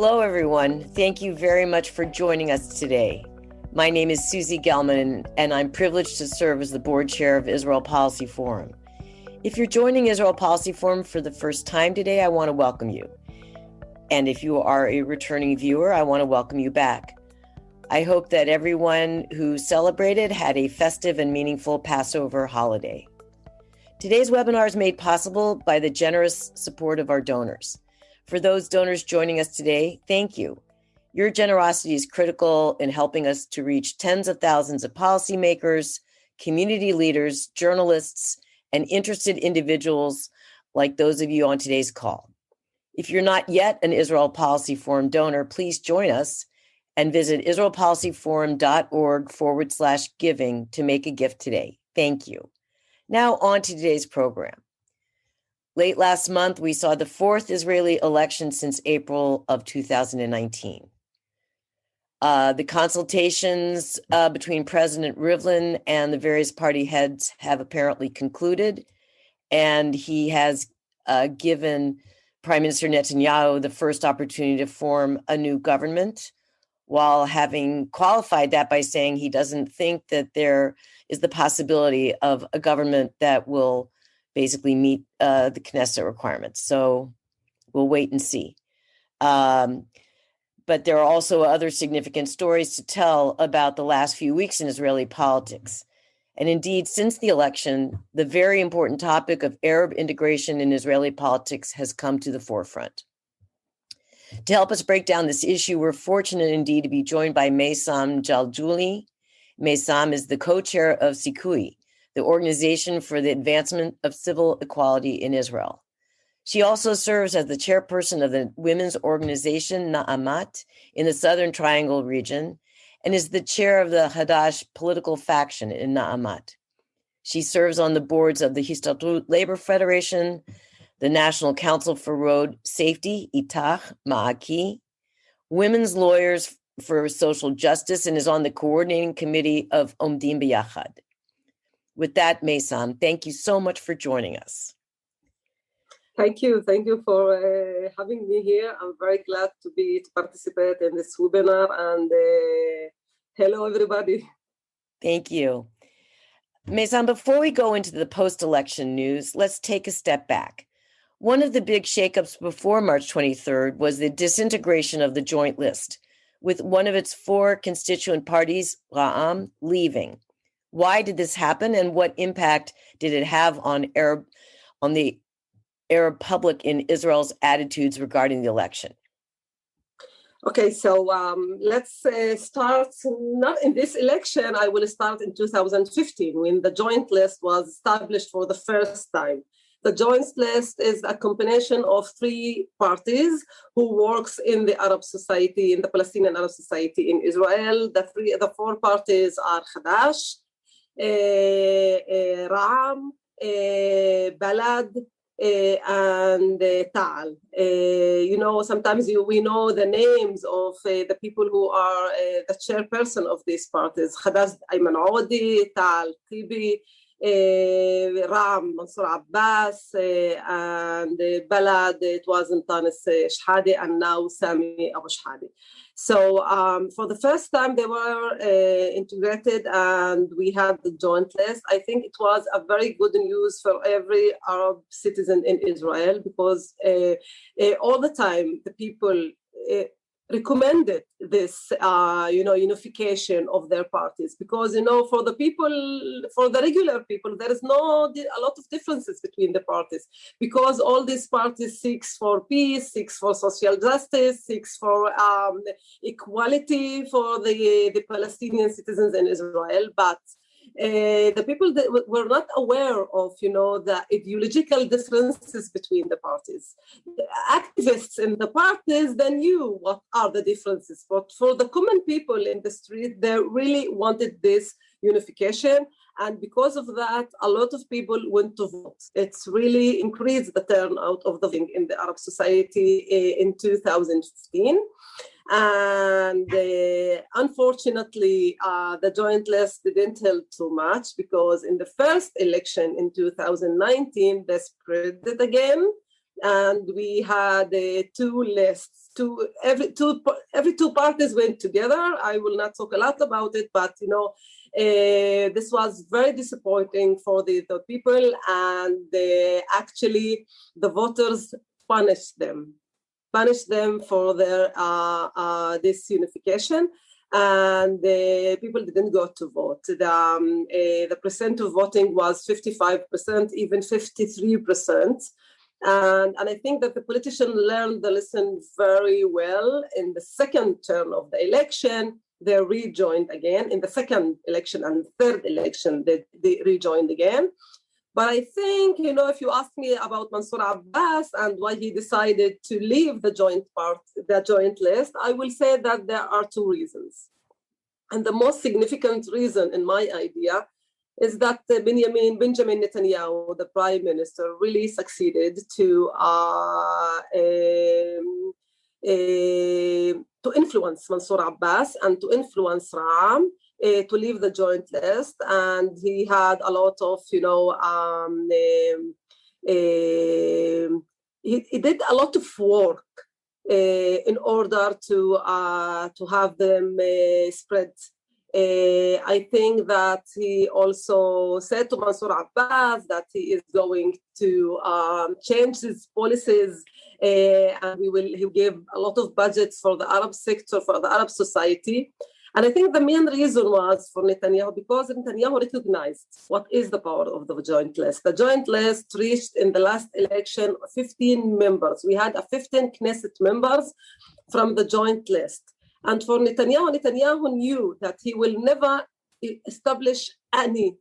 Hello, everyone. Thank you very much for joining us today. My name is Susie Gelman, and I'm privileged to serve as the board chair of Israel Policy Forum. If you're joining Israel Policy Forum for the first time today, I want to welcome you. And if you are a returning viewer, I want to welcome you back. I hope that everyone who celebrated had a festive and meaningful Passover holiday. Today's webinar is made possible by the generous support of our donors. For those donors joining us today, thank you. Your generosity is critical in helping us to reach tens of thousands of policymakers, community leaders, journalists, and interested individuals like those of you on today's call. If you're not yet an Israel Policy Forum donor, please join us and visit israelpolicyforum.org/giving to make a gift today. Thank you. Now on to today's program. Late last month, we saw the fourth Israeli election since April of 2019. The consultations between President Rivlin and the various party heads have apparently concluded, and he has given Prime Minister Netanyahu the first opportunity to form a new government, while having qualified that by saying he doesn't think that there is the possibility of a government that will basically meet the Knesset requirements. So we'll wait and see. But there are also other significant stories to tell about the last few weeks in Israeli politics. And indeed, since the election, the very important topic of Arab integration in Israeli politics has come to the forefront. To help us break down this issue, we're fortunate indeed to be joined by Meysam Jaljouli. Meysam is the co-chair of Sikui, the Organization for the Advancement of Civil Equality in Israel. She also serves as the chairperson of the women's organization Na'amat in the Southern Triangle region and is the chair of the Hadash political faction in Na'amat. She serves on the boards of the Histadrut Labor Federation, the National Council for Road Safety, Itach Ma'aki, Women's Lawyers for Social Justice, and is on the coordinating committee of Omdim B'Yachad. With that, Meysam, thank you so much for joining us. Thank you for having me here. I'm very glad to participate in this webinar, and hello everybody. Thank you. Meysam, before we go into the post-election news, let's take a step back. One of the big shakeups before March 23rd was the disintegration of the joint list, with one of its four constituent parties, Ra'am, leaving. Why did this happen, and what impact did it have on the Arab public in Israel's attitudes regarding the election? Okay, so let's start not in this election. I will start in 2015 when the joint list was established for the first time. The joint list is a combination of three parties who works in the Arab society, in the Palestinian Arab society in Israel. The four parties are Hadash, Ra'am, Balad, and Ta'al. Sometimes we know the names of the people who are the chairperson of these parties. Hadash, Ayman Audi, Ta'al, Tibi, Ra'am, Mansour Abbas, and Balad, it was Antanas Shhadi, and now Sami Abu Shhadi. So for the first time, they were integrated, and we had the joint list. I think it was a very good news for every Arab citizen in Israel, because all the time the people recommended this, unification of their parties, because, for the people, for the regular people, there is a lot of differences between the parties, because all these parties seeks for peace, seeks for social justice, seeks for equality for the Palestinian citizens in Israel, but the people that were not aware of, the ideological differences between the parties. The activists in the parties, they knew what are the differences, but for the common people in the street, they really wanted this unification. And because of that, a lot of people went to vote. It's really increased the turnout of the voting in the Arab society in 2015. And unfortunately, the joint list didn't help too much, because in the first election in 2019, they spread it again. and we had two lists. Every two parties went together. I will not talk a lot about it, but this was very disappointing for the people, and actually the voters punished them for their this unification, and people didn't go to vote. The percent of voting was 55%, even 53%. And I think that the politicians learned the lesson very well. In the second term of the election, they rejoined again. In the second election and third election, they rejoined again. But I think, if you ask me about Mansour Abbas and why he decided to leave the joint list, I will say that there are two reasons. And the most significant reason, in my idea, is that Benjamin Netanyahu, the prime minister, really succeeded to influence Mansour Abbas and to influence Ra'am to leave the joint list. And he had a lot of, he did a lot of work in order to have them spread. I think that he also said to Mansour Abbas that he is going to change his policies, and he gave a lot of budgets for the Arab sector, for the Arab society. And I think the main reason was for Netanyahu, because Netanyahu recognized what is the power of the joint list. The joint list reached in the last election 15 members. We had 15 Knesset members from the joint list. And for Netanyahu knew that he will never establish any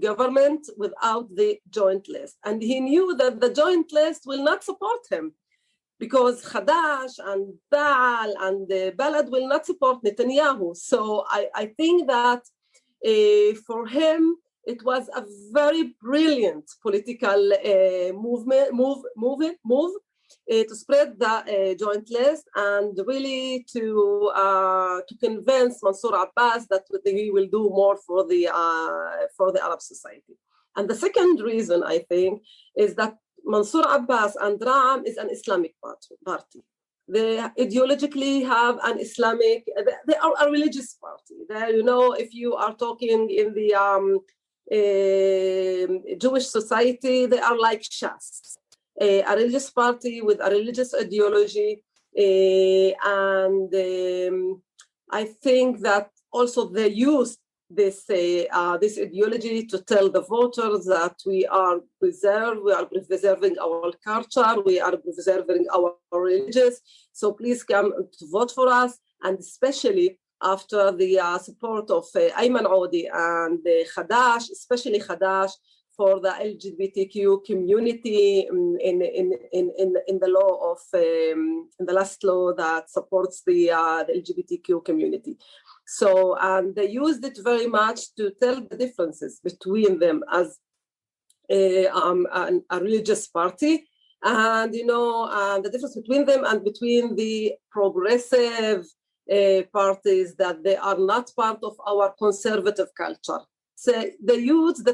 government without the joint list. And he knew that the joint list will not support him, because Hadash and Ta'al and Balad will not support Netanyahu. So I think that for him, it was a very brilliant political move to spread the joint list and really to convince Mansour Abbas that he will do more for the Arab society. And the second reason, I think, is that Mansour Abbas and Ra'am is an Islamic party. They ideologically have an Islamic, they are a religious party. If you are talking in the Jewish society, they are like Shas, a religious party with a religious ideology. And I think that also they used this ideology to tell the voters that we are preserving our culture, we are preserving our religious, so please come to vote for us. And especially after the support of Ayman Audi and Hadash, especially Hadash, for the LGBTQ community in the law of in the last law that supports the LGBTQ community. So, and they used it very much to tell the differences between them as a religious party, and the difference between them and between the progressive parties, that they are not part of our conservative culture. So they used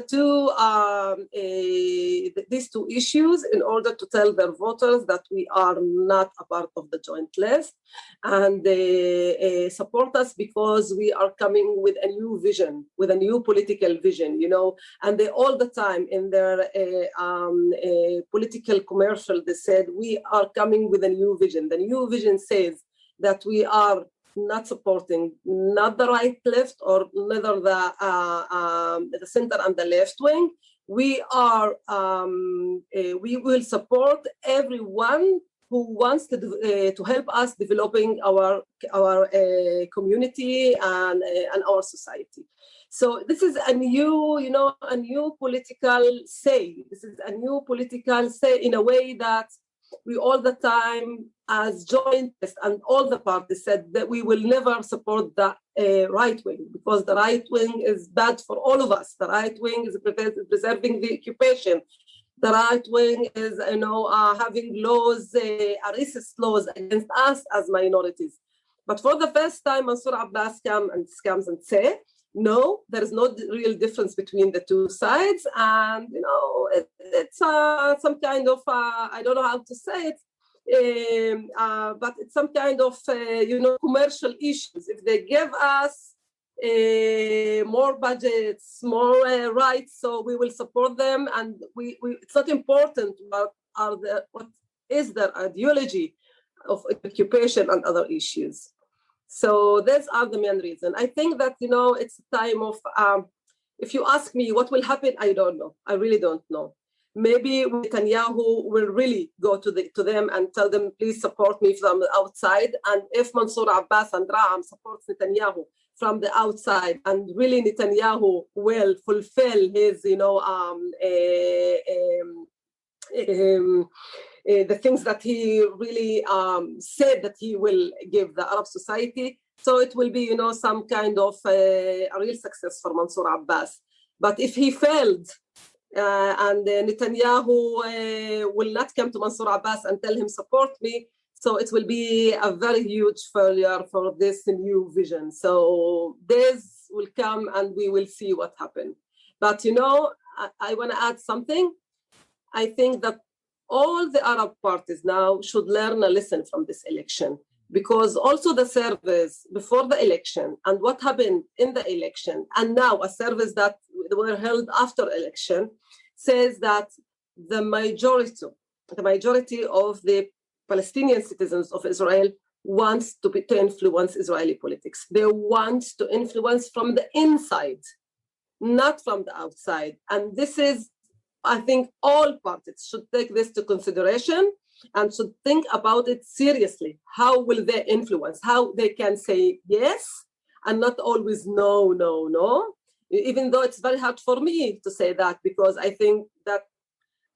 these two issues in order to tell their voters that we are not a part of the joint list, and they support us because we are coming with a new vision, with a new political vision, and they all the time in their political commercial, they said, we are coming with a new vision. The new vision says that we are not supporting not the right left or neither the center and the left wing. We will support everyone who wants to help us developing our community and our society. So this is a new political say. This is a new political say in a way that we all the time as jointists and all the parties said that we will never support the right wing, because the right wing is bad for all of us. The right wing is preserving the occupation. The right wing is, having laws, racist laws against us as minorities. But for the first time, Mansour Abbas comes and say no, there is no real difference between the two sides. And, it's some kind of, I don't know how to say it, but it's some kind of, commercial issues. If they give us more budgets, more rights, so we will support them. And it's not important what is their ideology of occupation and other issues. So those are the main reasons. I think that, it's a time of, if you ask me what will happen, I don't know. I really don't know. Maybe Netanyahu will really go to them and tell them, please support me from the outside. And if Mansour Abbas and Ra'am supports Netanyahu from the outside, and really Netanyahu will fulfill his, the things that he really said that he will give the Arab society. So it will be, some kind of a real success for Mansour Abbas. But if he failed and Netanyahu will not come to Mansour Abbas and tell him, support me, so it will be a very huge failure for this new vision. So this will come and we will see what happens. But, I want to add something. I think that all the Arab parties now should learn a lesson from this election, because also the surveys before the election and what happened in the election, and now a surveys that were held after election, says that the majority of the Palestinian citizens of Israel wants to influence Israeli politics. They want to influence from the inside, not from the outside. And this is, I think all parties should take this to consideration and should think about it seriously. How will they influence? How they can say yes and not always no, no, no. Even though it's very hard for me to say that, because I think that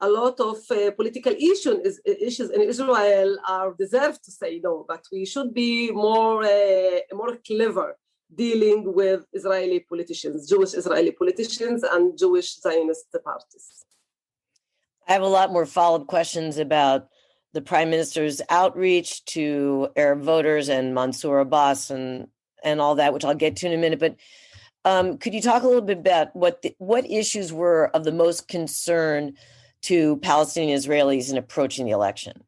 a lot of political issues in Israel are deserved to say no, but we should be more clever dealing with Israeli politicians, Jewish Israeli politicians and Jewish Zionist parties. I have a lot more follow-up questions about the Prime Minister's outreach to Arab voters and Mansour Abbas and all that, which I'll get to in a minute. But could you talk a little bit about what issues were of the most concern to Palestinian Israelis in approaching the election?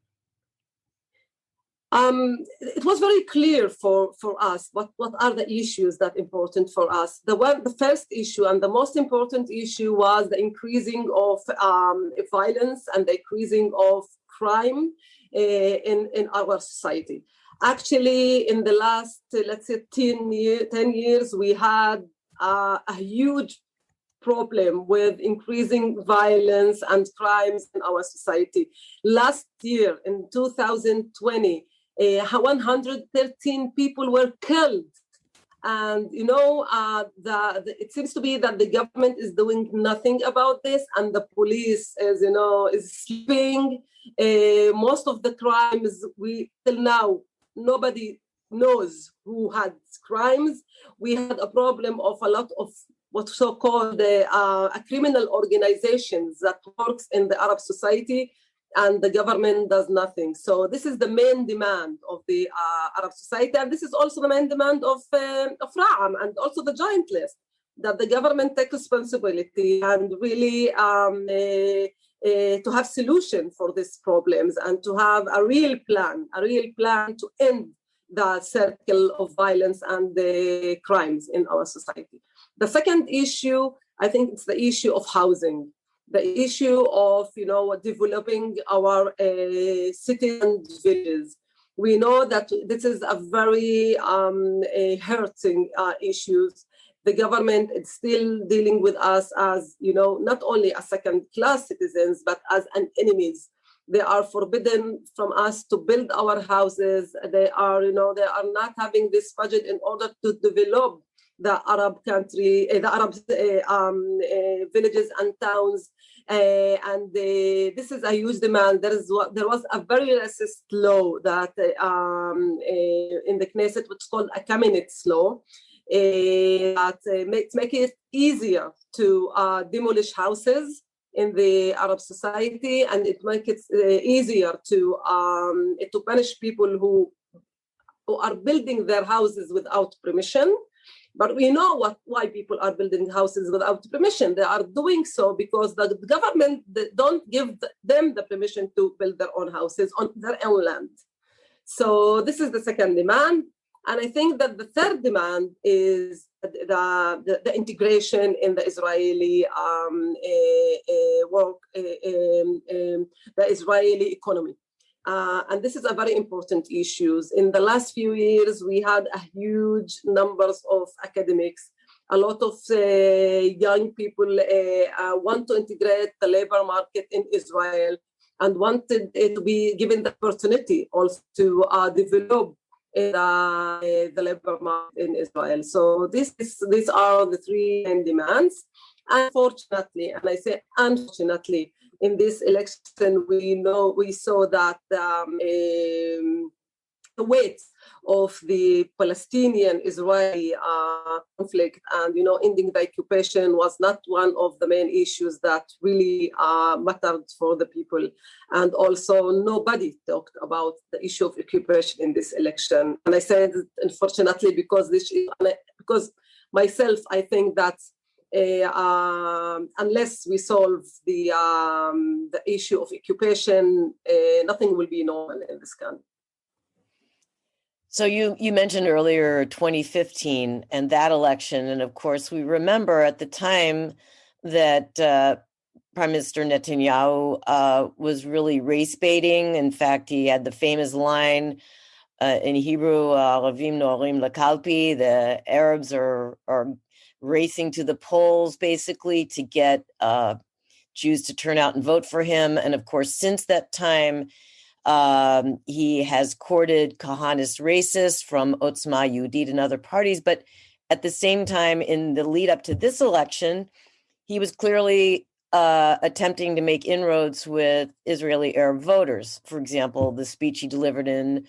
It was very clear for us what are the issues that are important for us. The first issue and the most important issue was the increasing of violence and the increasing of crime in our society. Actually, in the last, let's say, 10 years, we had a huge problem with increasing violence and crimes in our society. Last year, in 2020, 113 people were killed. And, it seems to be that the government is doing nothing about this, and the police is sleeping. Most of the crimes, till now, nobody knows who had crimes. We had a problem of a lot of what so-called criminal organizations that works in the Arab society, and the government does nothing. So this is the main demand of the Arab society, and this is also the main demand of Ra'am and also the Joint List, that the government take responsibility and really to have solution for these problems and to have a real plan to end the circle of violence and the crimes in our society. The second issue, I think it's the issue of housing, the issue of, developing our cities and villages. We know that this is a very hurting issues. The government is still dealing with us as, not only as second-class citizens, but as an enemies. They are forbidden from us to build our houses. They are not having this budget in order to develop the Arab country, the Arab villages and towns. And this is a huge demand. There was a very racist law that in the Knesset, which is called a Kamenetz law, that make it easier to demolish houses in the Arab society, and it makes it easier to punish people who are building their houses without permission. But we know why people are building houses without permission. They are doing so because the government don't give them the permission to build their own houses on their own land. So this is the second demand. And I think that the third demand is the integration in the Israeli the Israeli economy. And this is a very important issue. In the last few years, we had a huge numbers of academics. A lot of young people want to integrate the labor market in Israel and wanted to be given the opportunity also to develop the labor market in Israel. So these are the three main demands. Unfortunately, and I say unfortunately, in this election, we saw that the weight of the Palestinian-Israeli conflict and ending the occupation was not one of the main issues that really mattered for the people. And also nobody talked about the issue of occupation in this election. And I said unfortunately because myself, I think that unless we solve the issue of occupation, nothing will be normal in this country. So you mentioned earlier 2015 and that election, and of course we remember at the time that Prime Minister Netanyahu was really race baiting. In fact, he had the famous line in Hebrew, "Aravim norim lakalpi," the Arabs are racing to the polls basically to get Jews to turn out and vote for him. And of course, since that time, he has courted Kahanist racists from Otzma Yehudit and other parties. But at the same time, in the lead up to this election, he was clearly attempting to make inroads with Israeli Arab voters. For example, the speech he delivered in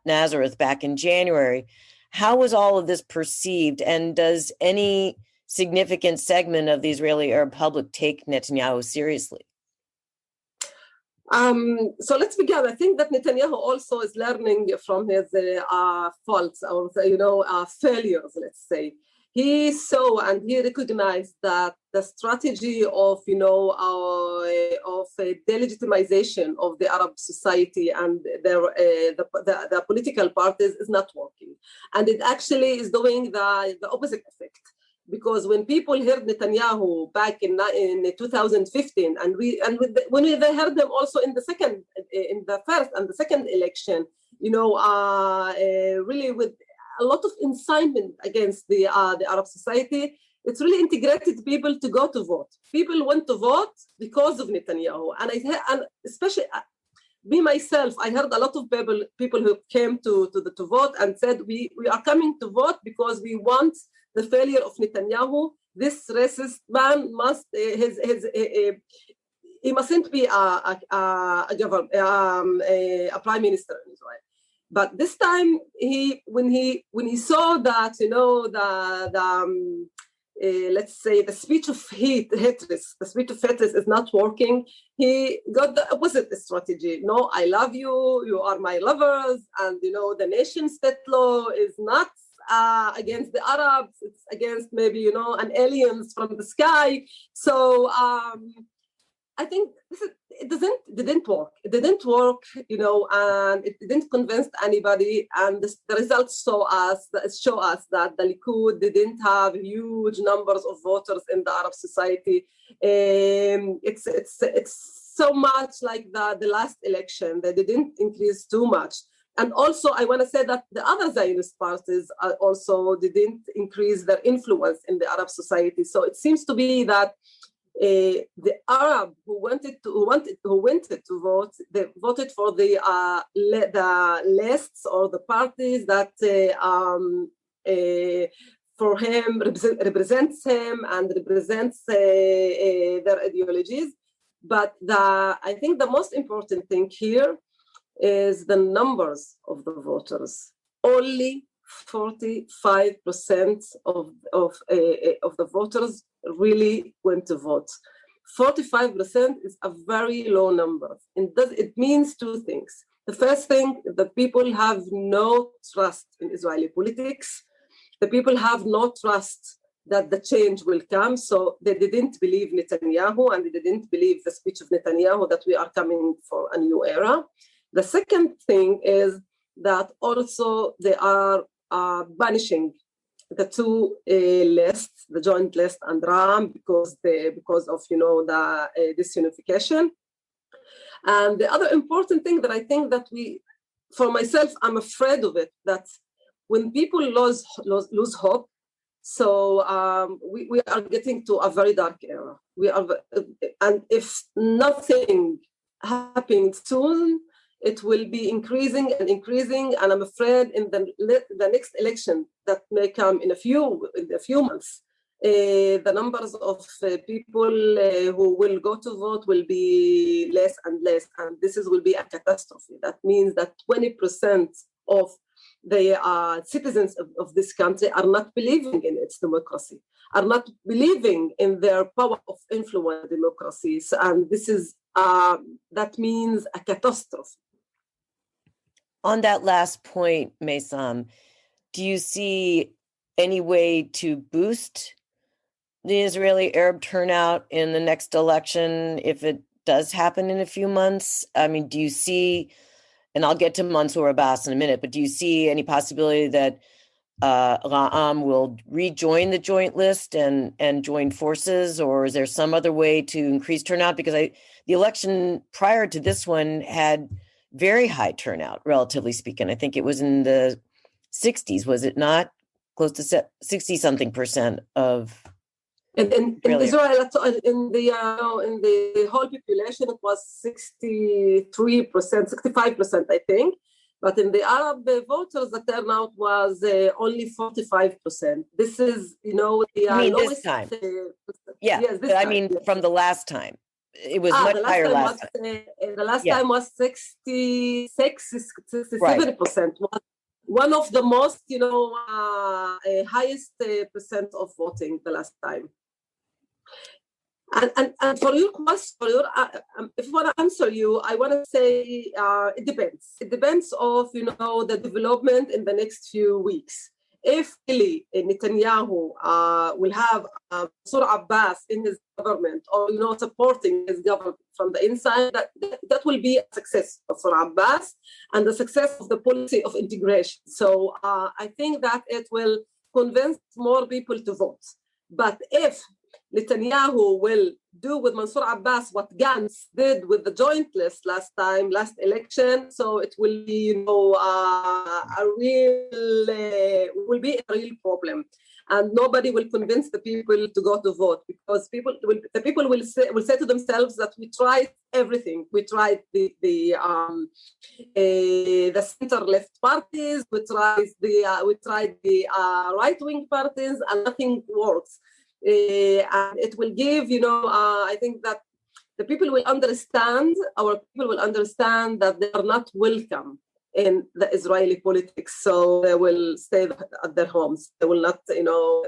Nazareth back in January. How was all of this perceived? And does any significant segment of the Israeli Arab public take Netanyahu seriously? So let's begin. I think that Netanyahu also is learning from his faults or failures, let's say. He saw and he recognized that the strategy of delegitimization of the Arab society and the political parties is not working, and it actually is doing the opposite effect. Because when people heard Netanyahu back in 2015, when they heard them also in the first and the second election, really with a lot of incitement against the Arab society, it's really integrated people to go to vote. People went to vote because of Netanyahu, and especially me myself, I heard a lot of people who came to vote and said we are coming to vote because we want the failure of Netanyahu. This racist man he mustn't be a prime minister in Israel. But this time, when he saw that let's say the speech of hatred is not working, he got the opposite strategy. No, I love you. You are my lovers, and the nation state law is not against the Arabs. It's against maybe an aliens from the sky. So I think it didn't work. It didn't work, and it didn't convince anybody. And the results show us that the Likud didn't have huge numbers of voters in the Arab society. It's so much like the last election. They didn't increase too much. And also, I want to say that the other Zionist parties also didn't increase their influence in the Arab society. So it seems to be that the Arab who wanted to vote, they voted for the lists or the parties that for him represents him and represents their ideologies. But I think the most important thing here is the numbers of the voters. Only 45% of the voters really went to vote. 45% is a very low number. And it means two things. The first thing, that people have no trust in Israeli politics. The people have no trust that the change will come. So they didn't believe Netanyahu, and they didn't believe the speech of Netanyahu that we are coming for a new era. The second thing is that also they are banishing the two lists, the joint list and Ram, because of the disunification. And the other important thing that I think that for myself, I'm afraid of it, that when people lose hope, so we are getting to a very dark era. And if nothing happens soon, it will be increasing, and I'm afraid in the next election that may come in a few months, the numbers of people who will go to vote will be less and less, and will be a catastrophe. That means that 20% of the citizens of this country are not believing in its democracy, are not believing in their power of influence democracies, and that means a catastrophe. On that last point, Maysam, do you see any way to boost the Israeli Arab turnout in the next election if it does happen in a few months? I mean, do you see, and I'll get to Mansour Abbas in a minute, but do you see any possibility that Ra'am will rejoin the joint list and join forces, or is there some other way to increase turnout? Because the election prior to this one had very high turnout, relatively speaking. I think it was in the 60s, was it not? Close to 60-something% of. In Israel, in the whole population, it was 63%, 65%, I think. But in the Arab voters, the turnout was only 45%. This is, the lowest. This time? Yes, I mean, from the last time. It was much higher last time. The last time was 67%. Right. One of the most, highest percent of voting the last time. And for your question, if I want to answer you, I want to say it depends. It depends of, the development in the next few weeks. If really Netanyahu will have Mansour Abbas in his government, or supporting his government from the inside, that will be a success for Abbas and the success of the policy of integration. So I think that it will convince more people to vote. But if Netanyahu will do with Mansour Abbas what Gantz did with the joint list last election, so it will be, a real problem, and nobody will convince the people to go to vote, because the people will say to themselves that we tried everything. We tried the center left parties, we tried the right wing parties, and nothing works. And it will give, I think that our people will understand that they are not welcome in the Israeli politics, so they will stay at their homes. They will not, they will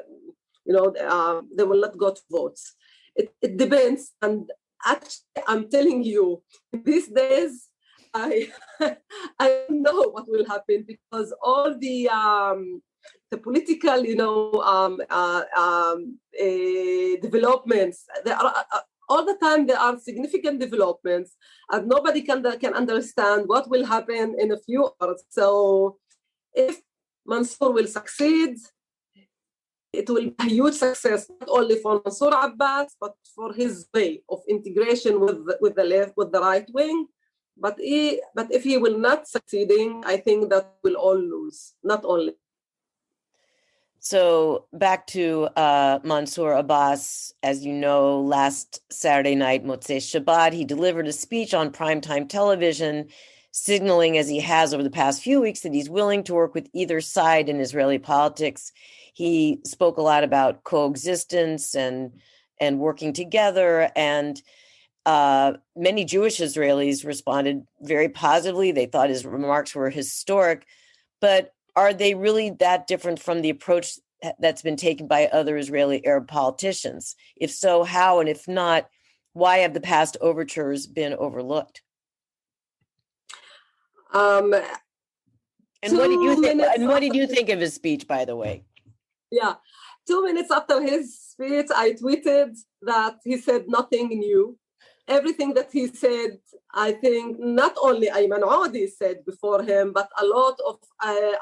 not go to votes. It depends, and actually, I'm telling you, these days, I don't know what will happen, because all the political, developments. There are all the time. There are significant developments, and nobody can understand what will happen in a few hours. So, if Mansour will succeed, it will be a huge success, not only for Mansour Abbas, but for his way of integration with the left, with the right wing. But if he will not succeeding, I think that we'll all lose, not only. So back to Mansour Abbas, as you know, last Saturday night, Motzei Shabbat, he delivered a speech on primetime television, signaling, as he has over the past few weeks, that he's willing to work with either side in Israeli politics. He spoke a lot about coexistence and working together, and many Jewish Israelis responded very positively. They thought his remarks were historic, but are they really that different from the approach that's been taken by other Israeli Arab politicians? If so, how? And if not, why have the past overtures been overlooked? And what did you think of his speech, by the way? Yeah. 2 minutes after his speech, I tweeted that he said nothing new. Everything that he said, I think not only Ayman Audi said before him, but a lot of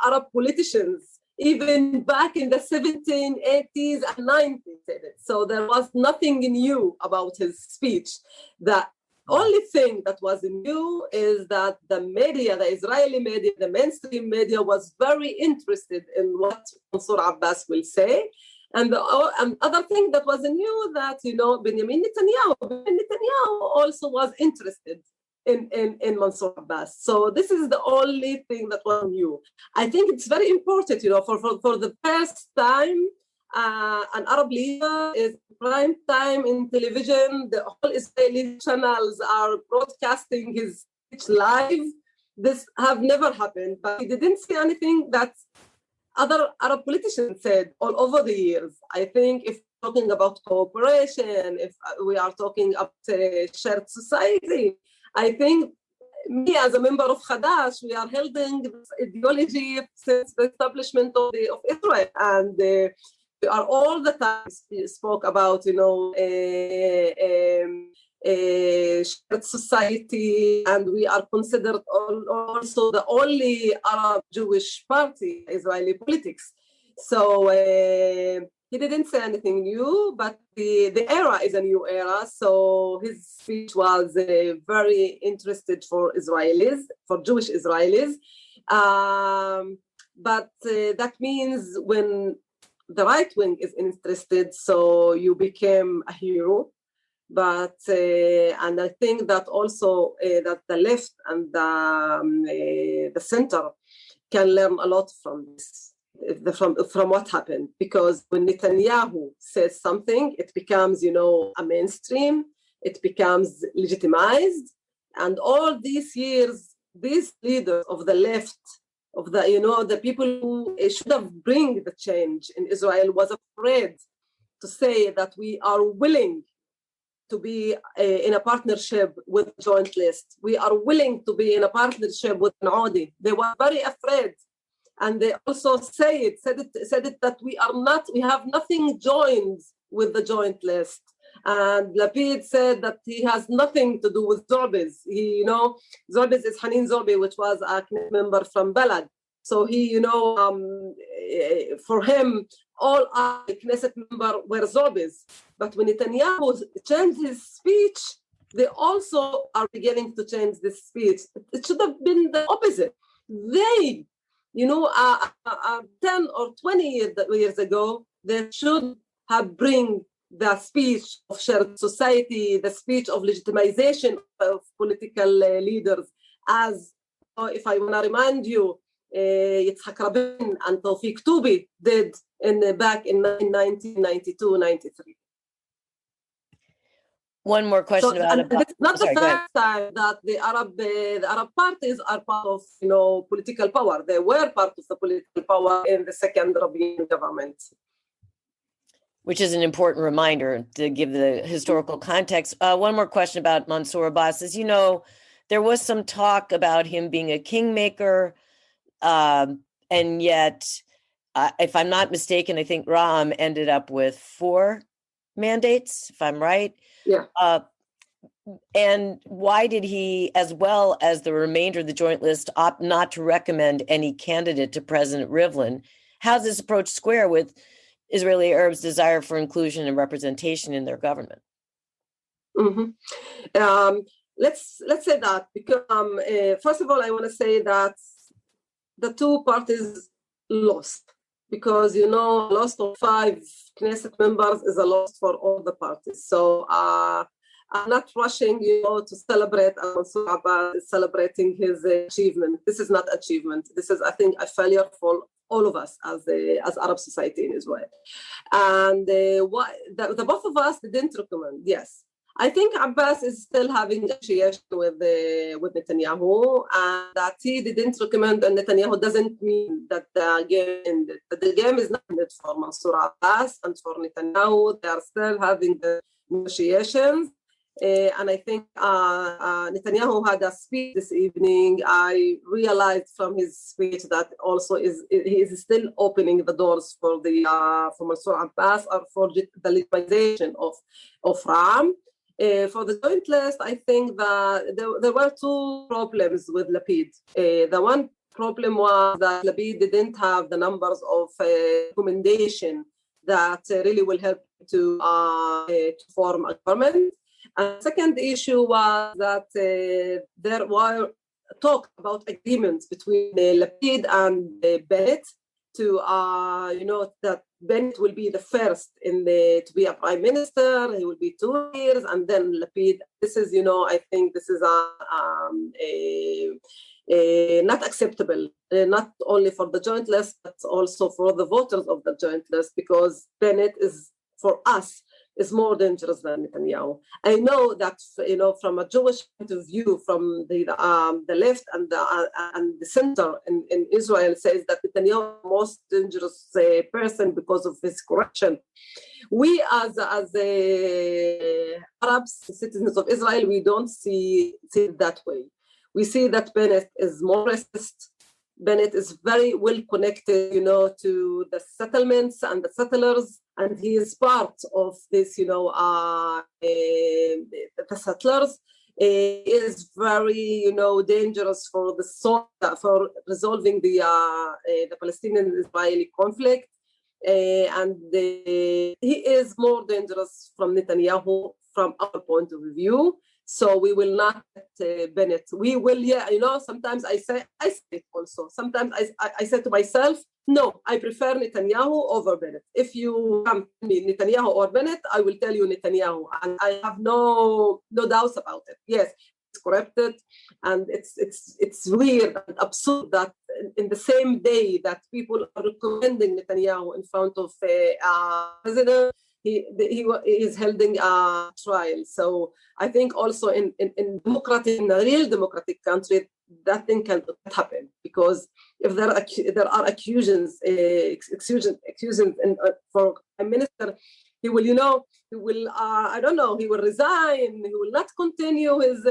Arab politicians, even back in the 1780s and 90s, said it. So there was nothing new about his speech. The only thing that was new is that the media, the Israeli media, the mainstream media was very interested in what Mansour Abbas will say. And the other thing that was new that, Benjamin Netanyahu also was interested in Mansour Abbas. So this is the only thing that was new. I think it's very important, for the first time, an Arab leader is prime time in television. The whole Israeli channels are broadcasting his speech live. This have never happened, but he didn't say anything that other Arab politicians said all over the years. I think if we're talking about cooperation, if we are talking about shared society, I think me as a member of Hadash, we are holding this ideology since the establishment of Israel. And we are all the time spoke about, shared society, and we are considered also the only Arab Jewish party in Israeli politics. So he didn't say anything new, but the era is a new era. So his speech was very interested for Israelis, for Jewish Israelis. But that means when the right wing is interested, so you became a hero. But and I think that also that the left and the center can learn a lot from this, from what happened, because when Netanyahu says something, it becomes a mainstream, it becomes legitimized, and all these years, these leaders of the left, of the people who should have bring the change in Israel, was afraid to say that we are willing to be in a partnership with Joint List. We are willing to be in a partnership with Audi. They were very afraid. And they also said it that we have nothing joined with the Joint List. And Lapid said that he has nothing to do with Zorbis. Zorbis is Hanin Zorbi, which was a member from Balad. So he, for him, all our Knesset members were Zorbis. But when Netanyahu changed his speech, they also are beginning to change this speech. It should have been the opposite. They, 10 or 20 years ago, they should have bring the speech of shared society, the speech of legitimization of political leaders, as, if I want to remind you, Yitzhak Rabin and Tawfiq Toubi did back in 1992-93. One more question about it. It's not the first time that the Arab parties are part of political power. They were part of the political power in the second Rabin government. Which is an important reminder to give the historical context. One more question about Mansour Abbas. As you know, there was some talk about him being a kingmaker, and yet, if I'm not mistaken, I think Ra'am ended up with 4 mandates, if I'm right. Yeah. And why did he, as well as the remainder of the Joint List, opt not to recommend any candidate to President Rivlin? How does this approach square with Israeli Arabs' desire for inclusion and representation in their government? Mm-hmm. Let's say that, because first of all, I want to say that the two parties lost, because loss of 5 Knesset members is a loss for all the parties. So I'm not rushing, to celebrate Mansour Abbas is celebrating his achievement. This is not achievement. This is, I think, a failure for all of us as Arab society in Israel. And the both of us didn't recommend. Yes, I think Abbas is still having negotiation with Netanyahu, and that he didn't recommend and Netanyahu doesn't mean that the game ended. The game is not ended for Mansour Abbas and for Netanyahu. They are still having the negotiations. And I think Netanyahu had a speech this evening. I realized from his speech that also he is still opening the doors for Mansour Abbas or for the legitimization of Ram. For the joint list, I think that there were two problems with Lapid. The one problem was that Lapid didn't have the numbers of recommendation that really will help to form a government. And the second issue was that there were talk about agreements between Lapid and Bennett to, that Bennett will be the first to be a prime minister. He will be 2 years, and then Lapid. This is, I think this is not acceptable, not only for the joint list, but also for the voters of the joint list, because Bennett is, for us, is more dangerous than Netanyahu. I know that, from a Jewish point of view, from the left and the center in Israel says that Netanyahu is the most dangerous person because of his corruption. We as Arabs, citizens of Israel, we don't see it that way. We see that Bennett is more racist. Bennett is very well connected, to the settlements and the settlers, and he is part of this, the settlers. It is very, dangerous for for resolving the Palestinian-Israeli conflict, and he is more dangerous from Netanyahu from our point of view. So we will not let Bennett. We will, sometimes I say it also. Sometimes I say to myself, no, I prefer Netanyahu over Bennett. If you come to me, Netanyahu or Bennett, I will tell you Netanyahu. And I have no doubts about it. Yes, it's corrupted. And it's weird and absurd that in the same day that people are recommending Netanyahu in front of president, he is holding a trial. So I think also in a real democratic country, that thing can happen, because if there are accusations for prime minister, he will, he will, I don't know, he will resign, he will not continue his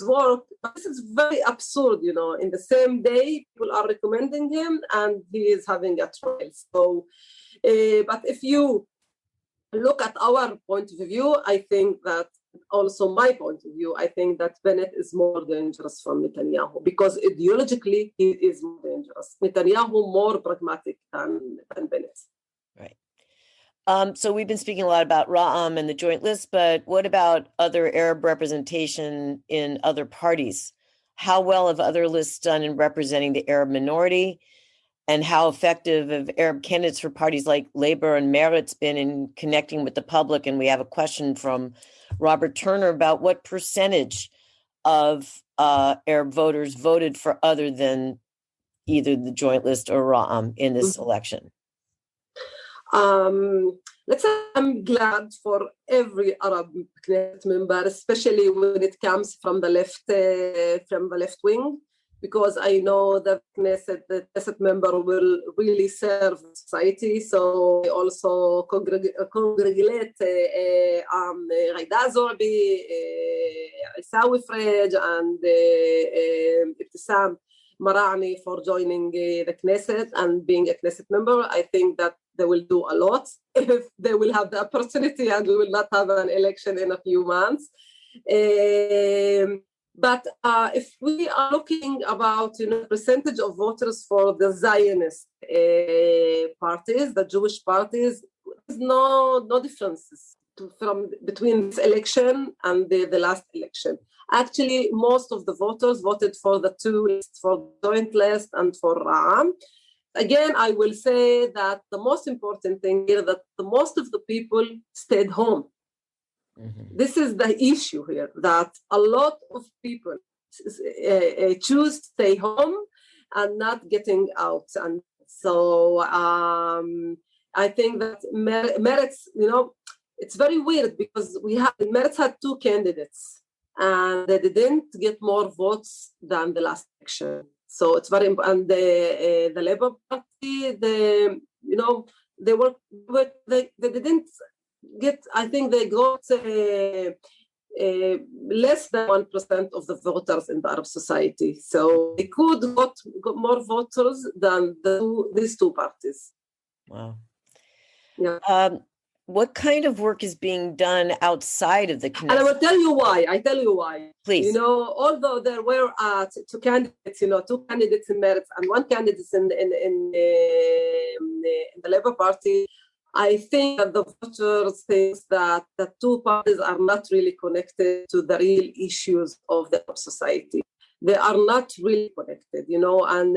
work. But this is very absurd, in the same day, people are recommending him and he is having a trial. So, but if you look at our point of view, I think that also my point of view, I think that Bennett is more dangerous from Netanyahu, because ideologically he is more dangerous. Netanyahu more pragmatic than Bennett. Right. So we've been speaking a lot about Ra'am and the joint list, but what about other Arab representation in other parties? How well have other lists done in representing the Arab minority? And how effective have Arab candidates for parties like Labour and Meretz been in connecting with the public? And we have a question from Robert Turner about what percentage of Arab voters voted for other than either the joint list or Ra'am in this election. Let's say I'm glad for every Arab Knesset member, especially when it comes from the left wing, because I know that the Knesset member will really serve society. So I also congratulate Ghaida Zorbi, Isawi Frej, and Ibtisam Marani for joining the Knesset and being a Knesset member. I think that they will do a lot if they will have the opportunity and we will not have an election in a few months. But if we are looking about percentage of voters for the Zionist parties, the Jewish parties, there's no differences between this election and the last election. Actually, most of the voters voted for the two lists, for joint list and for Ra'am. Again, I will say that the most important thing here that the most of the people stayed home. Mm-hmm. This is the issue here, that a lot of people choose to stay home and not getting out. And so I think that Meretz, it's very weird because Meretz had two candidates and they didn't get more votes than the last election. So it's very important. And the Labour Party, they didn't I think they got less than 1% of the voters in the Arab society. So they could got more voters than these two parties. Wow. Yeah. What kind of work is being done outside of the Knesset? And I will tell you why. Please. You know, although there were two candidates in Meretz and one candidate in the Labour Party, I think that the voters think that the two parties are not really connected to the real issues of the society. They are not really connected, you know, and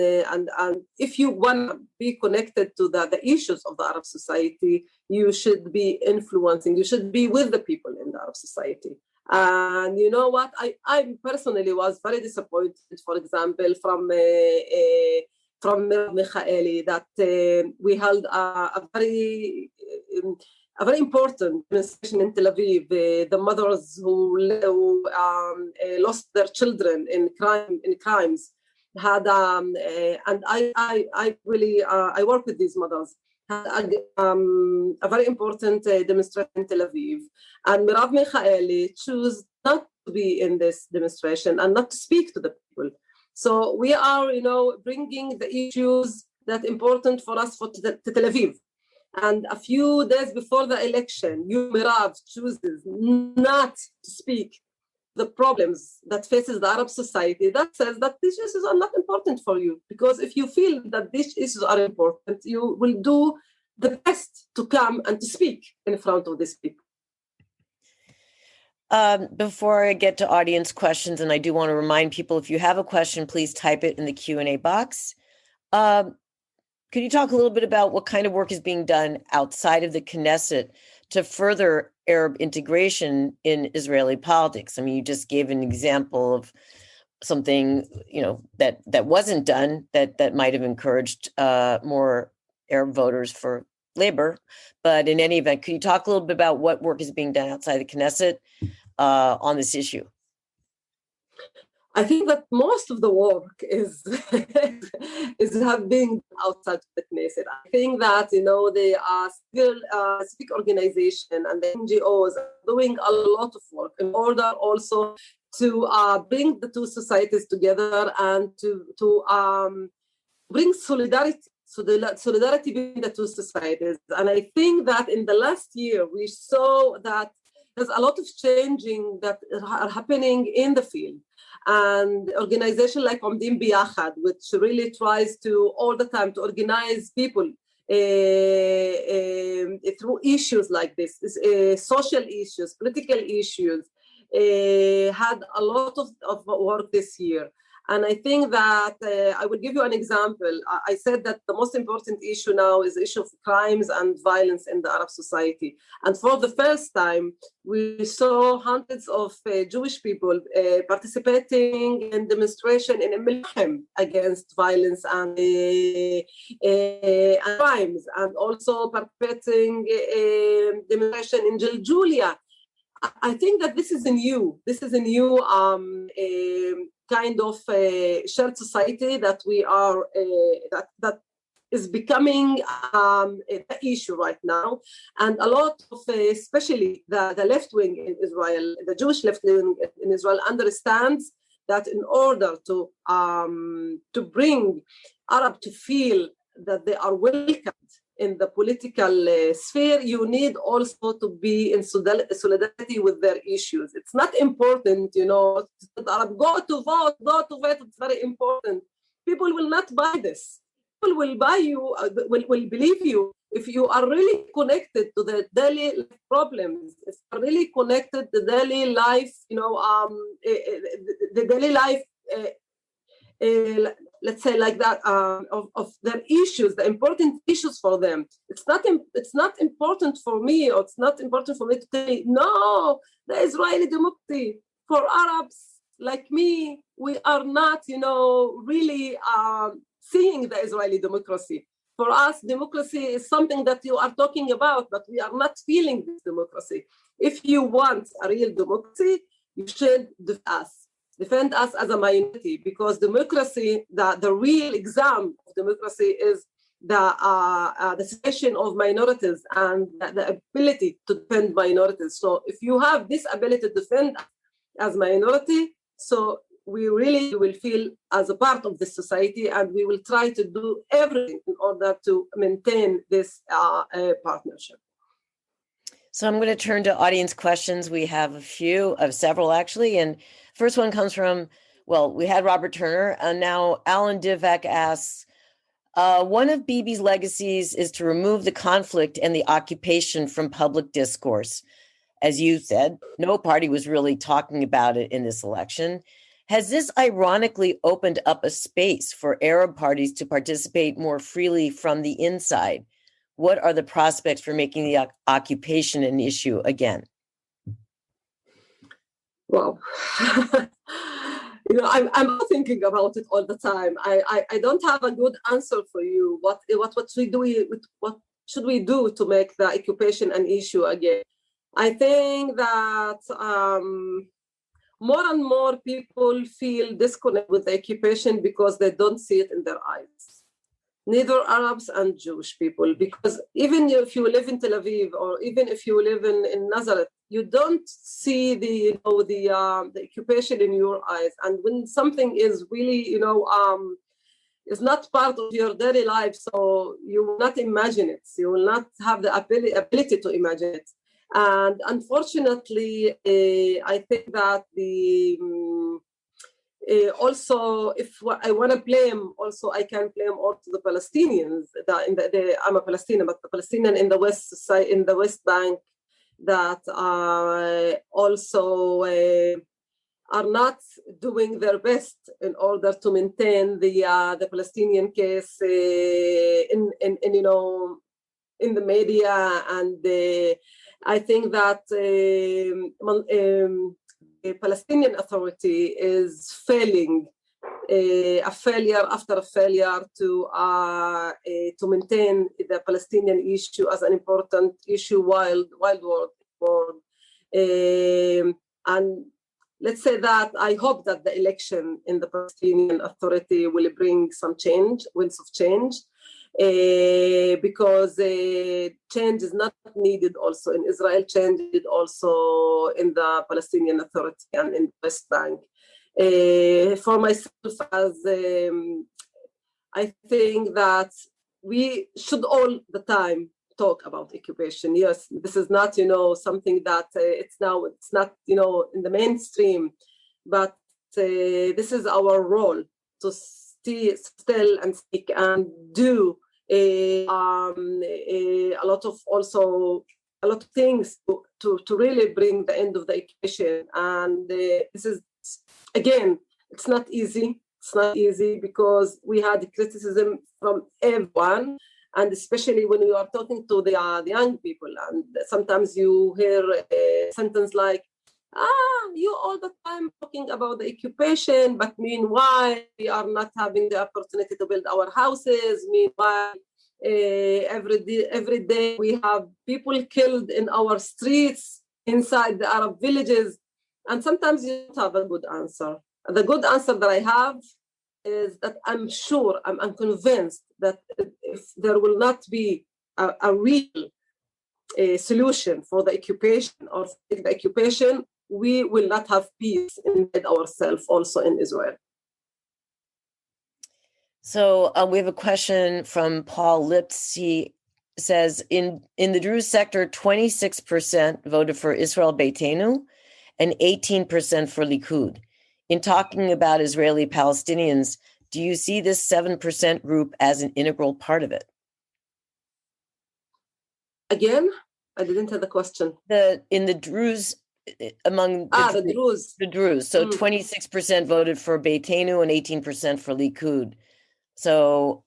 if you want to be connected to the issues of the Arab society, you should be influencing, you should be with the people in the Arab society. And you know what, I personally was very disappointed, for example, from Merav Michaeli, that we held a very important demonstration in Tel Aviv. The mothers who lost their children in crimes had, and I really I work with these mothers. Had a very important demonstration in Tel Aviv, and Merav Michaeli chose not to be in this demonstration and not to speak to the people. So we are, you know, bringing the issues that important for us to Tel Aviv. And a few days before the election, Merav chooses not to speak the problems that faces the Arab society. That says that these issues are not important for you. Because if you feel that these issues are important, you will do the best to come and to speak in front of these people. Before I get to audience questions, and I do want to remind people, if you have a question, please type it in the Q&A box. Could you talk a little bit about what kind of work is being done outside of the Knesset to further Arab integration in Israeli politics? I mean, you just gave an example of something, you know, that wasn't done that might have encouraged more Arab voters for labor. But in any event, could you talk a little bit about what work is being done outside the Knesset on this issue? I think that most of the work is have been outside the Knesset. I think that, you know, they are still civic organization and the NGOs are doing a lot of work in order also to bring the two societies together and to bring solidarity. So the solidarity between the two societies. And I think that in the last year, we saw that there's a lot of changing that are happening in the field. And organization like Omdim Biyachad, which really tries to all the time to organize people through issues like this, social issues, political issues, had a lot of work this year. And I think that I will give you an example. I said that the most important issue now is the issue of crimes and violence in the Arab society. And for the first time, we saw hundreds of Jewish people participating in demonstration in Melhem against violence and crimes, and also participating in demonstration in Jaljulia. I think that this is a new kind of shared society that we are that is becoming an issue right now, and a lot of especially the left wing in Israel, the Jewish left wing in Israel, understands that in order to bring Arab to feel that they are welcomed in the political sphere, you need also to be in solidarity with their issues. It's not important, you know, Arab, go to vote, it's very important. People will not buy this. People will buy you, will believe you if you are really connected to the daily problems, if you are really connected to the daily life, you know, the daily life, let's say like that, of their issues, the important issues for them. It's not important for me, or it's not important for me to say, no, the Israeli democracy. For Arabs like me, we are not, you know, really seeing the Israeli democracy. For us, democracy is something that you are talking about, but we are not feeling this democracy. If you want a real democracy, you should defend us as a minority, because democracy, the real exam of democracy is the situation of minorities and the ability to defend minorities. So if you have this ability to defend as minority, so we really will feel as a part of this society, and we will try to do everything in order to maintain this partnership. So I'm going to turn to audience questions. We have several actually. And first one comes from, we had Robert Turner, and now Alan Divak asks, one of Bibi's legacies is to remove the conflict and the occupation from public discourse. As you said, no party was really talking about it in this election. Has this ironically opened up a space for Arab parties to participate more freely from the inside? What are the prospects for making the occupation an issue again? Well, I'm thinking about it all the time. I don't have a good answer for you. What should we do to make the occupation an issue again? I think that more and more people feel disconnected with the occupation because they don't see it in their eyes. Neither Arabs and Jewish people, because even if you live in Tel Aviv or even if you live in Nazareth, you don't see the occupation in your eyes. And when something is really, is not part of your daily life, so you will not imagine it. You will not have the ability to imagine it. And unfortunately, I think that also, if I want to blame, also I can blame also the Palestinians. I'm a Palestinian, but the Palestinian in the West Bank that also are not doing their best in order to maintain the Palestinian case in the media, and I think that the Palestinian Authority is failing, a failure after a failure to maintain the Palestinian issue as an important issue wild world. And let's say that I hope that the election in the Palestinian Authority will bring some winds of change. Because change is not needed also in Israel, change is also in the Palestinian Authority and in the West Bank. For myself, as I think that we should all the time talk about occupation. Yes, this is not, something that it's not, in the mainstream, but this is our role to still and speak and do a lot of things to really bring the end of the occupation. And this is, again, it's not easy. It's not easy because we had criticism from everyone, and especially when we are talking to the young people. And sometimes you hear a sentence like, you all the time talking about the occupation, but meanwhile, we are not having the opportunity to build our houses. Meanwhile, every day we have people killed in our streets, inside the Arab villages. And sometimes you don't have a good answer. The good answer that I have is that I'm convinced that if there will not be a real solution for the occupation or the occupation, we will not have peace inside ourselves also in Israel. So we have a question from Paul Lips. He says, in the Druze sector, 26% voted for Israel Beitenu and 18% for Likud. In talking about Israeli Palestinians, do you see this 7% group as an integral part of it? Again, I didn't hear the question. In the Druze, among the Druze. So 26% voted for Beitenu and 18% for Likud. So,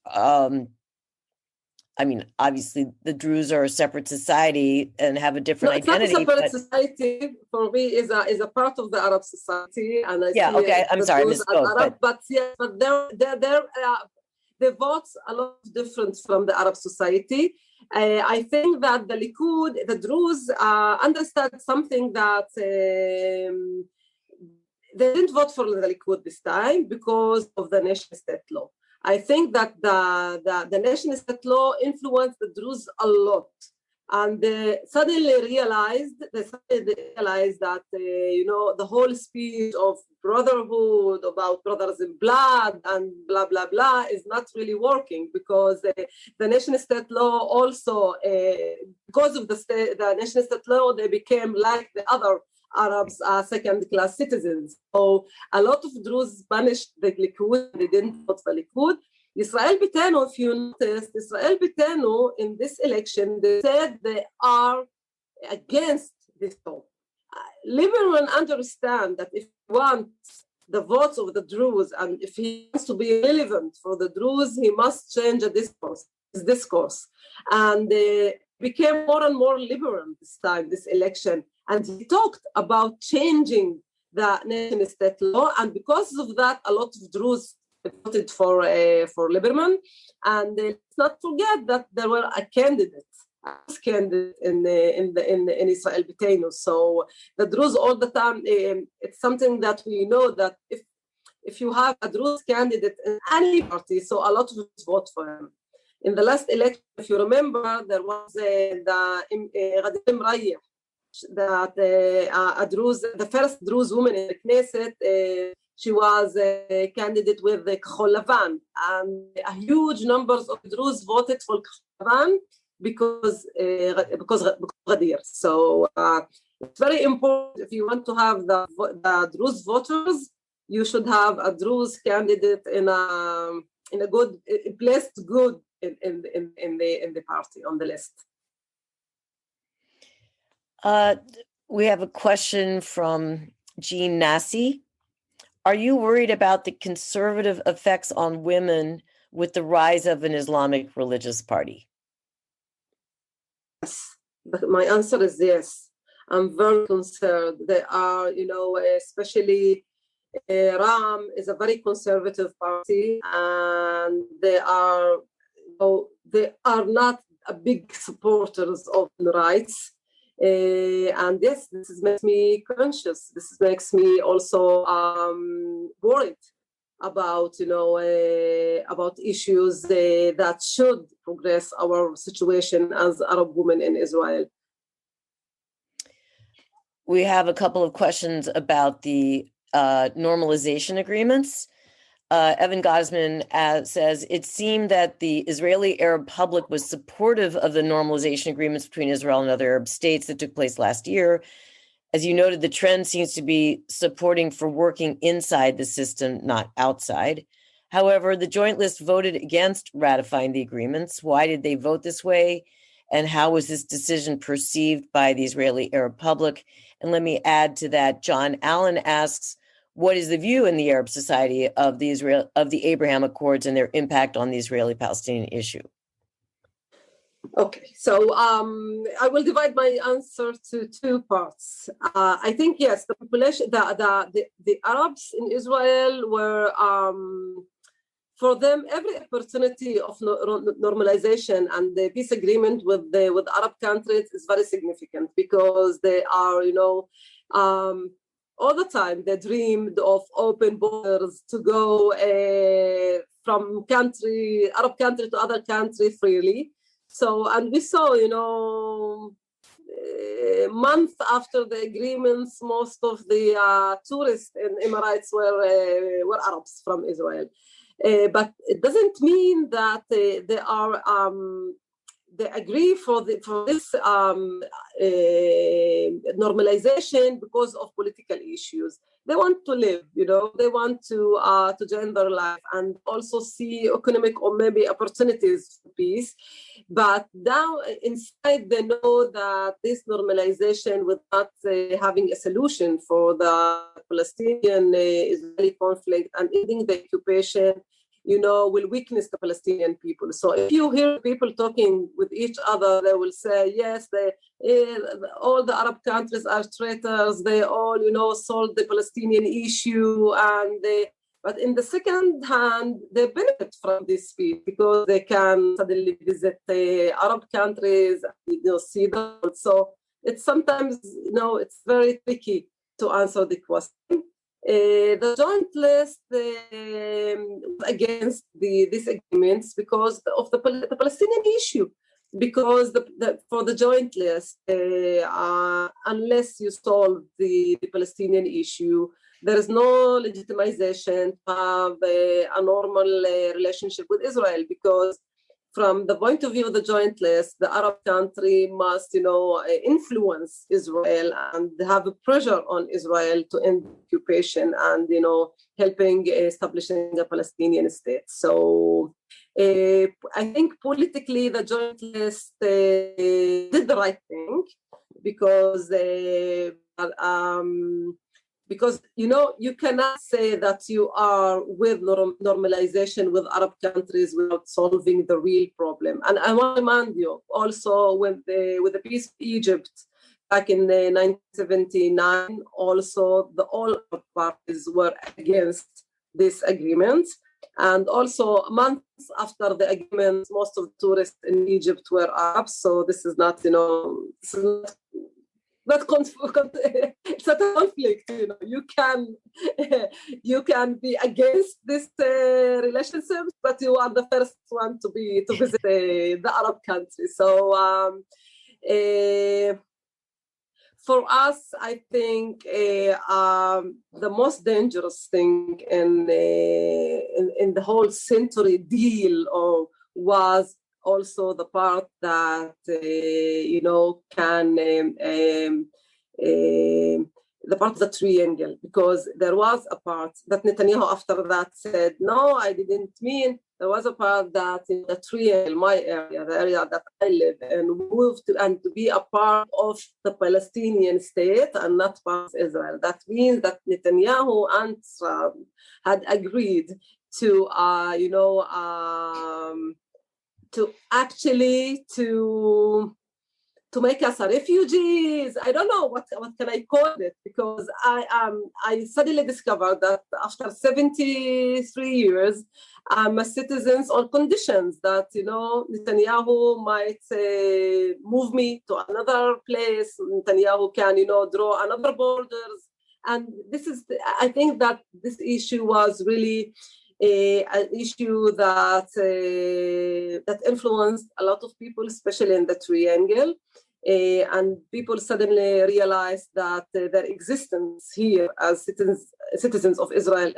obviously the Druze are a separate society and have a different identity. It's not a separate society. For me, is a part of the Arab society, and I'm sorry, I misspoke. But their votes are a lot different from the Arab society. I think that the Likud, the Druze, understand something that they didn't vote for the Likud this time because of the nation state law. I think that the nation state law influenced the Druze a lot. And they suddenly realized that, the whole speech of brotherhood, about brothers in blood and blah, blah, blah, is not really working, because the nation state law also, because of the nation state law, they became like the other Arabs, second-class citizens. So a lot of Druze banished the Likud. They didn't vote for Likud. Israel Beitenu, if you noticed, Israel Beitenu in this election, they said they are against this law. Liberals understand that if he wants the votes of the Druze, and if he wants to be relevant for the Druze, he must change his discourse. And they became more and more liberal this election. And he talked about changing the nation state law. And because of that, a lot of Druze voted for Lieberman. And let's not forget that there were a candidate in Israel Beitenu. So the Druze all the time, it's something that we know, that if you have a Druze candidate in any party, so a lot of us vote for him. In the last election, if you remember, there was Ghadil Mrayeh, that the first Druze woman in the Knesset. She was a candidate with the Kachol Lavan, and a huge numbers of Druze voted for Kachol Lavan because Ghadir. So it's very important, if you want to have the Druze voters, you should have a Druze candidate in a good, placed good in the party on the list. We have a question from Jean Nassi. Are you worried about the conservative effects on women with the rise of an Islamic religious party? Yes, my answer is yes. I'm very concerned. They are, especially Ram is a very conservative party, and they are not a big supporters of rights. And yes, this makes me conscious. This makes me also worried about about issues that should progress our situation as Arab women in Israel. We have a couple of questions about the normalization agreements. Evan Gosman says, it seemed that the Israeli Arab public was supportive of the normalization agreements between Israel and other Arab states that took place last year. As you noted, the trend seems to be supporting for working inside the system, not outside. However, the Joint List voted against ratifying the agreements. Why did they vote this way? And how was this decision perceived by the Israeli Arab public? And let me add to that, John Allen asks, what is the view in the Arab society of the Abraham Accords and their impact on the Israeli-Palestinian issue? Okay, so I will divide my answer to two parts. I think yes, the population, the Arabs in Israel were, for them, every opportunity of normalization and the peace agreement with Arab countries is very significant, because they are, all the time they dreamed of open borders to go from Arab country to other country freely. So, and we saw, month after the agreements, most of the tourists in Emirates were Arabs from Israel. But it doesn't mean that they agree for this normalization because of political issues. They want to live, they want to join their life and also see economic or maybe opportunities for peace. But down inside, they know that this normalization without having a solution for the Palestinian-Israeli conflict and ending the occupation, will weakness the Palestinian people. So if you hear people talking with each other, they will say, yes, all the Arab countries are traitors. They all, solved the Palestinian issue. But in the second hand, they benefit from this speech because they can suddenly visit the Arab countries, see them. So it's sometimes, it's very tricky to answer the question. The Joint List against these agreements because of the Palestinian issue. Because for the joint list, unless you solve the Palestinian issue, there is no legitimization to have a normal relationship with Israel, because from the point of view of the joint list, the Arab country must, influence Israel and have a pressure on Israel to end occupation and, helping establishing a Palestinian state. So I think politically the joint list did the right thing because you cannot say that you are with normalization with Arab countries without solving the real problem. And I want to remind you also with the peace of Egypt back in 1979, also all parties were against this agreement. And also months after the agreement, most of the tourists in Egypt were Arabs. So this is not, it's not it's not a conflict. You can be against this relationship, but you are the first one to visit the Arab country. So for us, I think the most dangerous thing in the whole century deal was also the part that the part of the triangle, because there was a part that Netanyahu after that said, no, I didn't mean. There was a part that in the triangle, my area, the area that I live in, moved to be a part of the Palestinian state and not part of Israel. That means that Netanyahu and Trump had agreed to make us refugees. I don't know what can I call it, because I suddenly discovered that after 73 years, I'm a citizen on conditions that Netanyahu might move me to another place. Netanyahu can draw another borders, and I think that this issue was really an issue that influenced a lot of people, especially in the triangle. And people suddenly realized that their existence here as citizens of Israel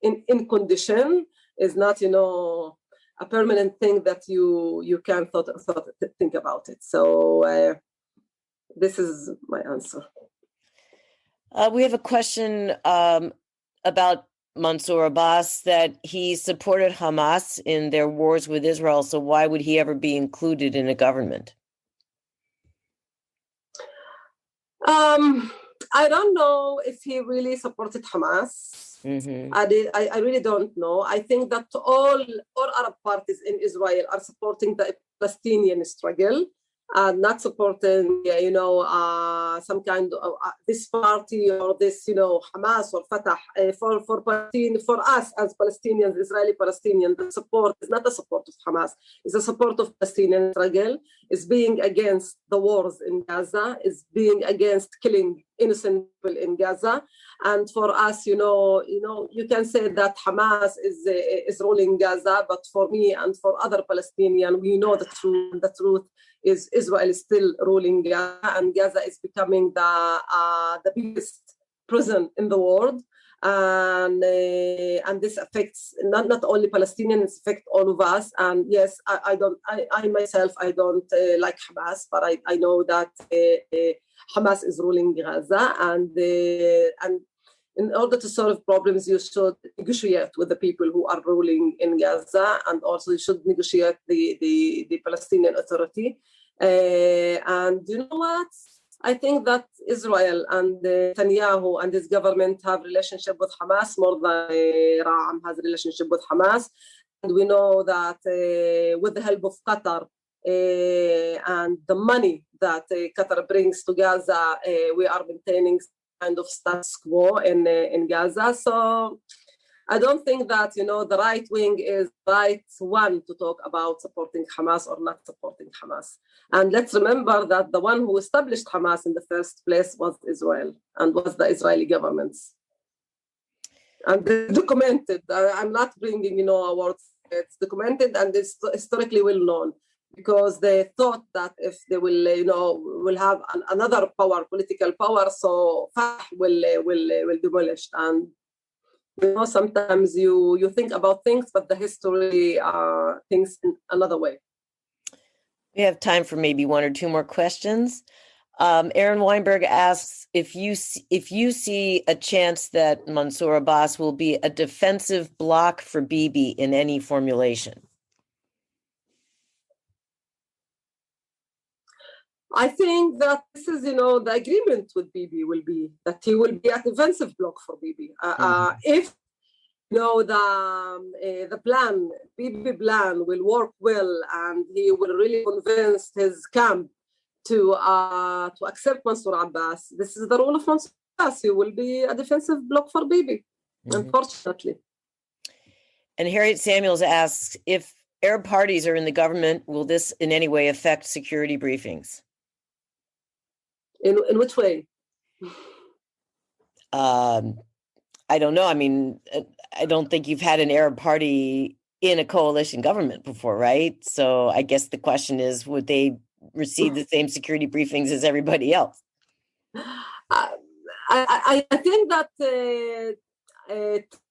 in condition is not, a permanent thing that you can think about it. So this is my answer. We have a question about Mansour Abbas, that he supported Hamas in their wars with Israel. So why would he ever be included in a government? I don't know if he really supported Hamas. Mm-hmm. I really don't know. I think that all Arab parties in Israel are supporting the Palestinian struggle and not supporting, some kind of this party or this, Hamas or Fatah. For Palestine, for us as Palestinians, Israeli Palestinians, the support is not a support of Hamas. It's a support of Palestinian struggle. It's being against the wars in Gaza. It's being against killing innocent people in Gaza. And for us, you can say that Hamas is ruling Gaza, but for me and for other Palestinians, we know the truth. The truth is Israel is still ruling Gaza, and Gaza is becoming the biggest prison in the world. And this affects not only Palestinians, it affects all of us. And yes, I myself don't like Hamas, but I know that Hamas is ruling Gaza, and in order to solve problems, you should negotiate with the people who are ruling in Gaza, and also you should negotiate the Palestinian Authority. And you know what? I think that Israel and Netanyahu and his government have relationship with Hamas more than Ra'am has a relationship with Hamas. And we know that with the help of Qatar and the money that Qatar brings to Gaza, we are maintaining kind of status quo in Gaza. So I don't think that, the right wing is the right one to talk about supporting Hamas or not supporting Hamas. And let's remember that the one who established Hamas in the first place was Israel and was the Israeli government. And it's documented. I'm not bringing, awards. It's documented and it's historically well known, because they thought that if they will, will have another power, political power, so Fatah will demolish. And sometimes you think about things, but the history thinks in another way. We have time for maybe one or two more questions. Aaron Weinberg asks if you see a chance that Mansour Abbas will be a defensive bloc for Bibi in any formulation. I think that this is, the agreement with Bibi will be that he will be a defensive bloc for Bibi. If the plan, Bibi plan, will work well, and he will really convince his camp to accept Mansour Abbas, this is the role of Mansour Abbas. He will be a defensive bloc for Bibi, unfortunately. And Harriet Samuels asks, if Arab parties are in the government, will this in any way affect security briefings? In which way? I don't know. I mean, I don't think you've had an Arab party in a coalition government before, right? So I guess the question is, would they receive the same security briefings as everybody else? I think that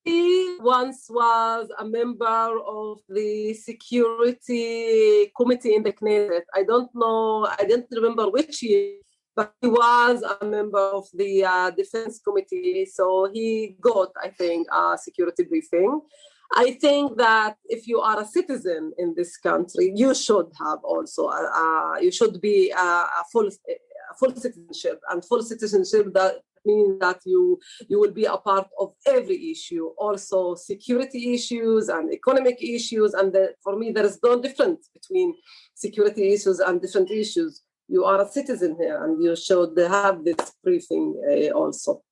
he once was a member of the security committee in the Knesset. I don't know, I didn't remember which year, but he was a member of the defense committee. So he got, I think, a security briefing. I think that if you are a citizen in this country, you should have also, you should be a full citizenship. And full citizenship, that means that you will be a part of every issue, also security issues and economic issues. And for me, there is no difference between security issues and different issues. You are a citizen here, and you should have this briefing also.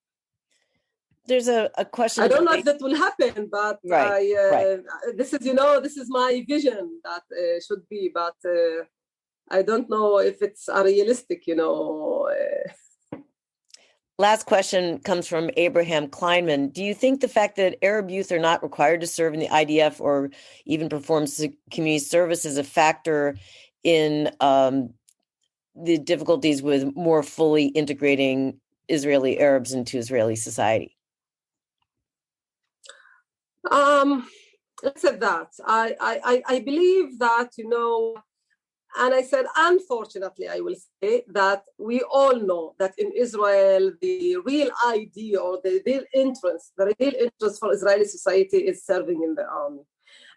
There's a question. I don't know if that will happen, but right. This is my vision that should be, but I don't know if it's a realistic, Last question comes from Abraham Kleinman. Do you think the fact that Arab youth are not required to serve in the IDF or even perform community service is a factor in the difficulties with more fully integrating Israeli Arabs into Israeli society? I said that. I believe that, and I said, unfortunately, I will say that we all know that in Israel, the real idea or the real interest for Israeli society is serving in the army.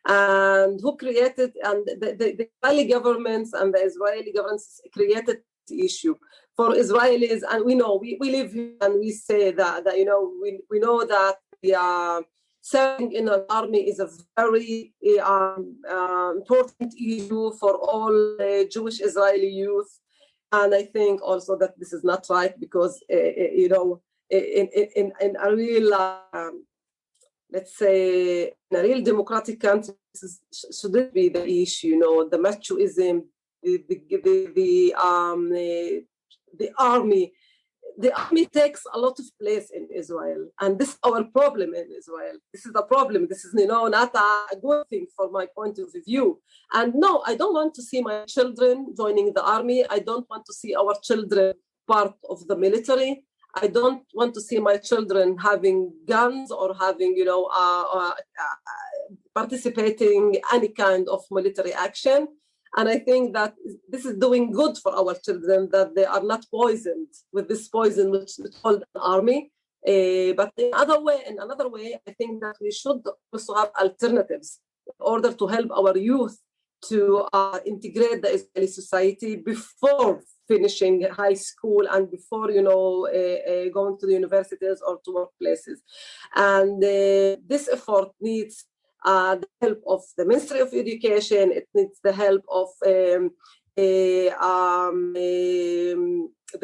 And who created, and the Israeli governments and the Israeli governments created the issue for Israelis. And we know, we live here and we say that we know that the serving in an army is a very important issue for all Jewish Israeli youth. And I think also that this is not right, because, in a real, let's say, in a real democratic country, this shouldn't be the issue, the machoism, the army. The army takes a lot of place in Israel, and this is our problem in Israel. This is the problem. This is, not a good thing for my point of view. And no, I don't want to see my children joining the army. I don't want to see our children part of the military. I don't want to see my children having guns or having, participating any kind of military action. And I think that this is doing good for our children, that they are not poisoned with this poison which is called an army. But in another way, I think that we should also have alternatives in order to help our youth to integrate the Israeli society before finishing high school and before, going to the universities or to workplaces. And this effort needs the help of the Ministry of Education. It needs the help of the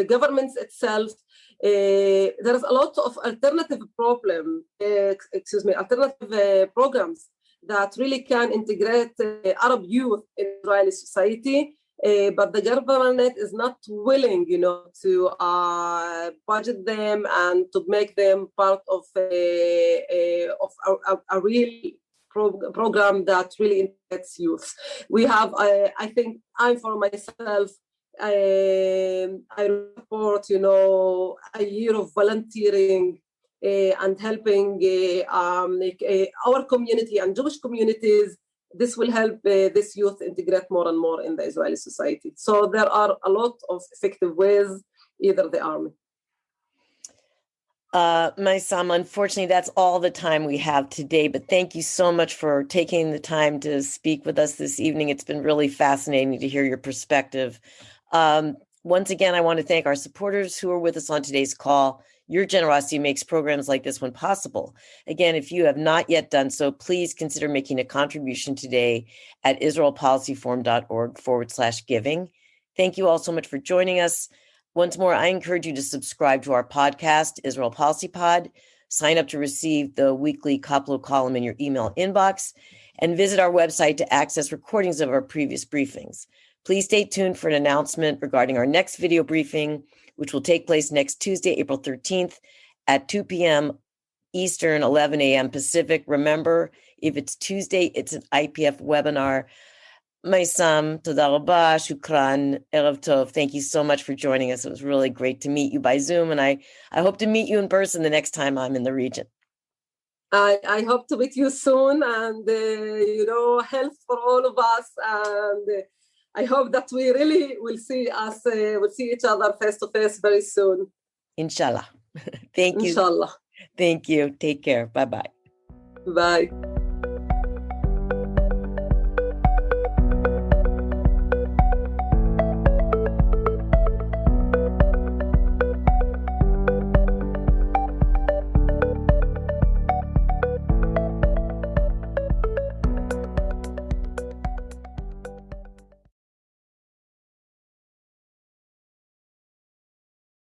governments itself. There is a lot of alternative programs that really can integrate Arab youth in Israeli society. but the government is not willing, to budget them and to make them part of a real program that really impacts youth. We have, I think, for myself, I report, a year of volunteering and helping our community and Jewish communities. This will help this youth integrate more and more in the Israeli society. So there are a lot of effective ways, either the army. Maysam, unfortunately, that's all the time we have today, but thank you so much for taking the time to speak with us this evening. It's been really fascinating to hear your perspective. Once again, I want to thank our supporters who are with us on today's call. Your generosity makes programs like this one possible. Again, if you have not yet done so, please consider making a contribution today at israelpolicyforum.org/giving. Thank you all so much for joining us. Once more, I encourage you to subscribe to our podcast, Israel Policy Pod, sign up to receive the weekly Kaplo column in your email inbox, and visit our website to access recordings of our previous briefings. Please stay tuned for an announcement regarding our next video briefing, which will take place next Tuesday, April 13th at 2 p.m. Eastern, 11 a.m. Pacific. Remember, if it's Tuesday, it's an IPF webinar. Maysam, toda rabba, shukran, erev tov. Thank you so much for joining us. It was really great to meet you by Zoom, and I hope to meet you in person the next time I'm in the region. I hope to meet you soon, and health for all of us, and I hope that we really will see each other face to face very soon. Inshallah. Thank you. Inshallah. Thank you. Take care. Bye-bye. Bye.